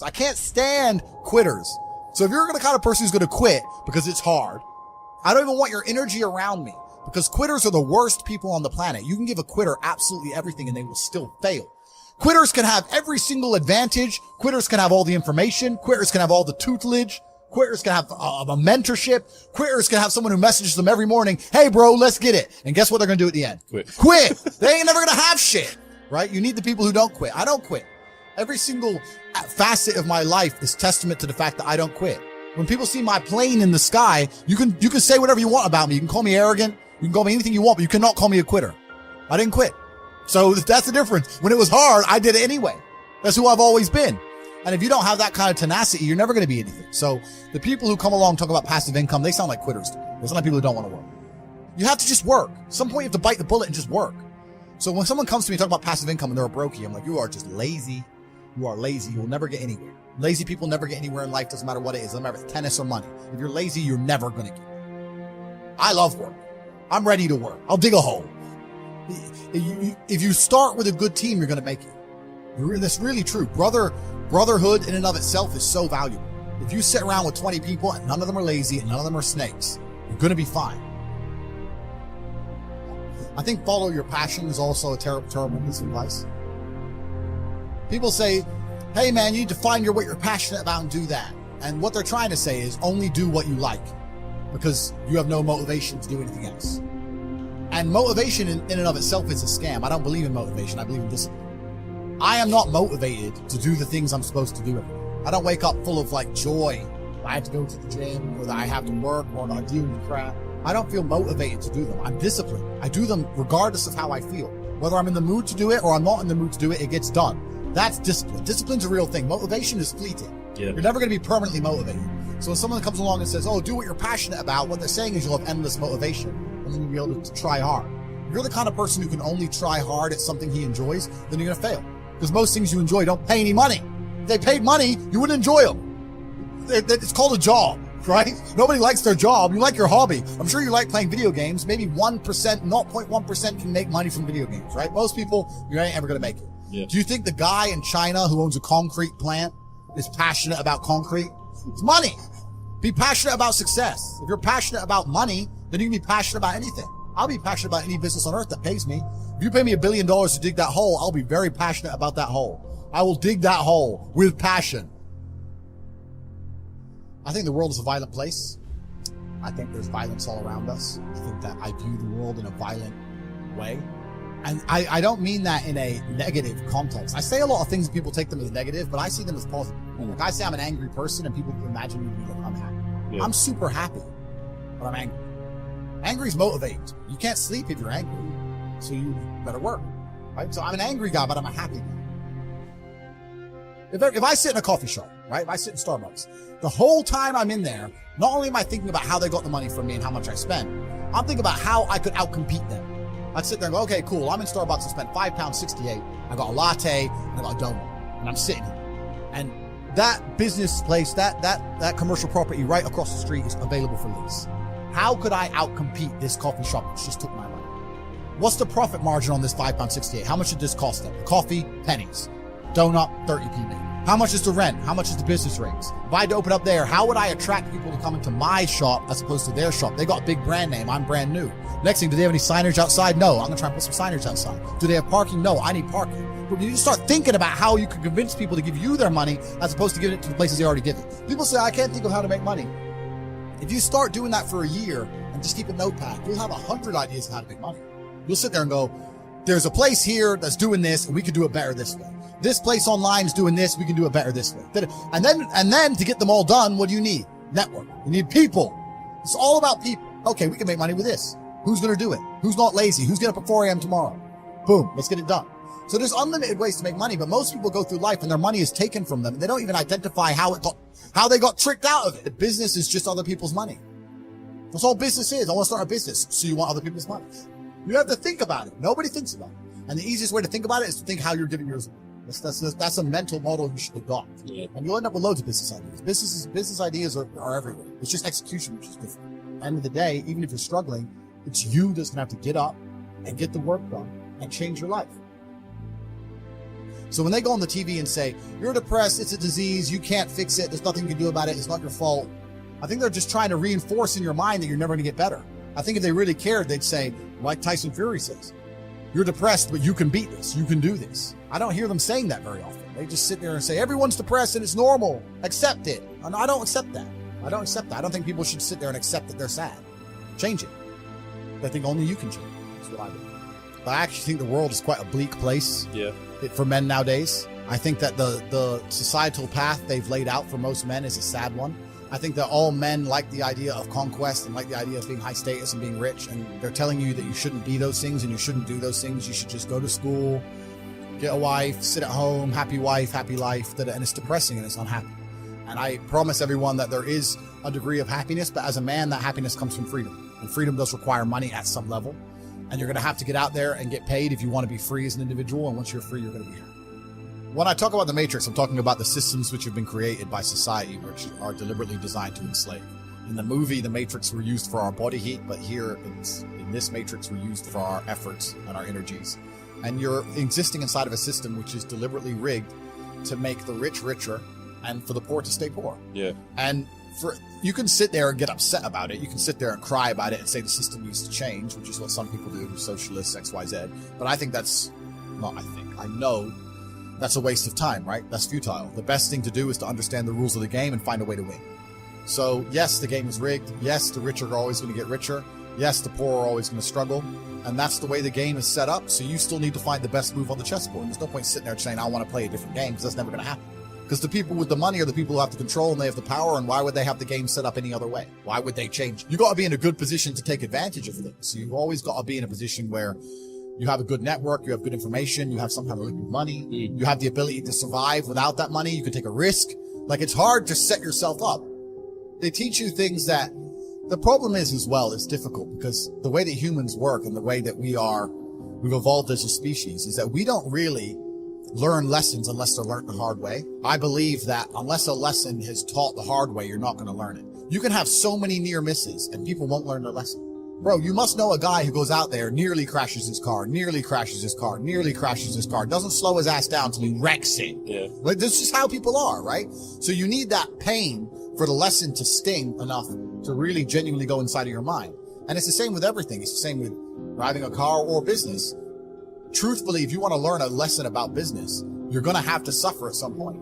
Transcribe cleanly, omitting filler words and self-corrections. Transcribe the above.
So I can't stand quitters. So if you're the kind of person who's going to quit because it's hard, I don't even want your energy around me, because quitters are the worst people on the planet. You can give a quitter absolutely everything and they will still fail. Quitters can have every single advantage. Quitters can have all the information. Quitters can have all the tutelage. Quitters can have a mentorship. Quitters can have someone who messages them every morning, hey bro, let's get it. And guess what they're going to do at the end? Quit. They ain't never going to have shit, right? You need the people who don't quit. I don't quit. Every single facet of my life is testament to the fact that I don't quit. When people see my plane in the sky, you can say whatever you want about me. You can call me arrogant. You can call me anything you want, but you cannot call me a quitter. I didn't quit. So that's the difference. When it was hard, I did it anyway. That's who I've always been. And if you don't have that kind of tenacity, you're never going to be anything. So the people who come along and talk about passive income, they sound like quitters to me. They sound like people who don't want to work. You have to just work. At some point, you have to bite the bullet and just work. So when someone comes to me and talk about passive income and they're a brokey, I'm like, you are just lazy. You are lazy. You'll never get anywhere. Lazy people never get anywhere in life. Doesn't matter what it is. Doesn't matter if it's tennis or money. If you're lazy, you're never going to get it. I love work. I'm ready to work. I'll dig a hole. If you start with a good team, you're going to make it. That's really true. Brotherhood in and of itself is so valuable. If you sit around with 20 people and none of them are lazy and none of them are snakes, you're going to be fine. I think follow your passion is also a terrible piece of advice. People say, hey man, you need to find what you're passionate about and do that. And what they're trying to say is only do what you like, because you have no motivation to do anything else. And motivation in and of itself is a scam. I don't believe in motivation. I believe in discipline. I am not motivated to do the things I'm supposed to do every day. I don't wake up full of like joy. I have to go to the gym, or that I have to work, or that I deal with crap. I don't feel motivated to do them. I'm disciplined. I do them regardless of how I feel. Whether I'm in the mood to do it or I'm not in the mood to do it, it gets done. That's discipline. Discipline's a real thing. Motivation is fleeting. Yeah. You're never going to be permanently motivated. So when someone comes along and says, oh, do what you're passionate about, what they're saying is you'll have endless motivation, and then you'll be able to try hard. If you're the kind of person who can only try hard at something he enjoys, then you're going to fail. Because most things you enjoy don't pay any money. If they paid money, you wouldn't enjoy them. It's called a job, right? Nobody likes their job. You like your hobby. I'm sure you like playing video games. Maybe 1%, 0.1% can make money from video games, right? Most people, you ain't ever going to make it. Yeah. Do you think the guy in China who owns a concrete plant is passionate about concrete? It's money. Be passionate about success. If you're passionate about money, then you can be passionate about anything. I'll be passionate about any business on earth that pays me. If you pay me $1 billion to dig that hole, I'll be very passionate about that hole. I will dig that hole with passion. I think the world is a violent place. I think there's violence all around us. I think that I view the world in a violent way. And I don't mean that in a negative context. I say a lot of things and people take them as negative, but I see them as positive. Like I say I'm an angry person and people imagine me to be like, I'm happy. Yeah. I'm super happy, but I'm angry. Angry is motivating. You can't sleep if you're angry, so you better work, right? So I'm an angry guy, but I'm a happy guy. If I sit in a coffee shop, right? If I sit in Starbucks, the whole time I'm in there, not only am I thinking about how they got the money from me and how much I spent, I'm thinking about how I could outcompete them. I'd sit there and go, okay, cool. I'm in Starbucks and spent £5.68. I got a latte and I got a donut, and I'm sitting here. And that business place, that commercial property right across the street is available for lease. How could I outcompete this coffee shop which just took my money? What's the profit margin on this £5.68? How much did this cost them? Coffee, pennies. Donut, 30p maybe. How much is the rent? How much is the business rates? If I had to open up there, how would I attract people to come into my shop as opposed to their shop? They got a big brand name. I'm brand new. Next thing, do they have any signage outside? No. I'm going to try and put some signage outside. Do they have parking? No. I need parking. But you start thinking about how you can convince people to give you their money as opposed to giving it to the places they already give it. People say, I can't think of how to make money. If you start doing that for a year and just keep a notepad, you'll have 100 ideas of how to make money. You'll sit there and go, there's a place here that's doing this and we could do it better this way. This place online is doing this, we can do it better this way. And then to get them all done, what do you need? Network. You need people. It's all about people. Okay, we can make money with this. Who's going to do it? Who's not lazy? Who's getting up at 4 a.m. tomorrow? Boom, let's get it done. So there's unlimited ways to make money, but most people go through life and their money is taken from them. And they don't even identify how they got tricked out of it. The business is just other people's money. That's all business is. I want to start a business. So you want other people's money. You have to think about it. Nobody thinks about it. And the easiest way to think about it is to think how you're giving yours. That's a mental model you should adopt. Yeah. And you'll end up with loads of business ideas. Business ideas are everywhere. It's just execution, which is different. At the end of the day, even if you're struggling, it's you that's going to have to get up and get the work done and change your life. So when they go on the TV and say, you're depressed, it's a disease, you can't fix it, there's nothing you can do about it, it's not your fault, I think they're just trying to reinforce in your mind that you're never going to get better. I think if they really cared, they'd say, like Tyson Fury says, you're depressed, but you can beat this, you can do this. I don't hear them saying that very often. They just sit there and say, everyone's depressed and it's normal, accept it. And I don't accept that. I don't accept that. I don't think people should sit there and accept that they're sad. Change it. I think only you can change it. That's what I believe. But I actually think the world is quite a bleak place for men nowadays. I think that the societal path they've laid out for most men is a sad one. I think that all men like the idea of conquest and like the idea of being high status and being rich, and they're telling you that you shouldn't be those things and you shouldn't do those things. You should just go to school, get a wife, sit at home, happy wife, happy life, and it's depressing and it's unhappy. And I promise everyone that there is a degree of happiness, but as a man, that happiness comes from freedom. And freedom does require money at some level. And you're going to have to get out there and get paid if you want to be free as an individual. And once you're free, you're going to be happy. When I talk about the Matrix, I'm talking about the systems which have been created by society, which are deliberately designed to enslave. In the movie, the Matrix were used for our body heat, but here in this Matrix, we're used for our efforts and our energies. And you're existing inside of a system which is deliberately rigged to make the rich richer and for the poor to stay poor. Yeah. And you can sit there and get upset about it. You can sit there and cry about it and say the system needs to change, which is what some people do, socialists, XYZ. But I think I know that's a waste of time, right? That's futile. The best thing to do is to understand the rules of the game and find a way to win. So yes, the game is rigged. Yes, the rich are always going to get richer. Yes, the poor are always going to struggle. And that's the way the game is set up. So you still need to find the best move on the chessboard. There's no point sitting there saying, I want to play a different game, because that's never going to happen. Because the people with the money are the people who have the control and they have the power. And why would they have the game set up any other way? Why would they change? You got to be in a good position to take advantage of things. You've always got to be in a position where you have a good network, you have good information, you have some kind of liquid money, you have the ability to survive without that money, you can take a risk. Like, it's hard to set yourself up. They teach you things that the problem is as well, it's difficult because the way that humans work and the way that we've evolved as a species is that we don't really learn lessons unless they're learned the hard way. I believe that unless a lesson is taught the hard way, you're not going to learn it. You can have so many near misses and people won't learn their lesson. Bro, you must know a guy who goes out there, nearly crashes his car, doesn't slow his ass down till he wrecks it. Yeah. Like, this is how people are, right? So you need that pain for the lesson to sting enough to really genuinely go inside of your mind. And it's the same with everything. It's the same with driving a car or business. Truthfully, if you want to learn a lesson about business, you're going to have to suffer at some point.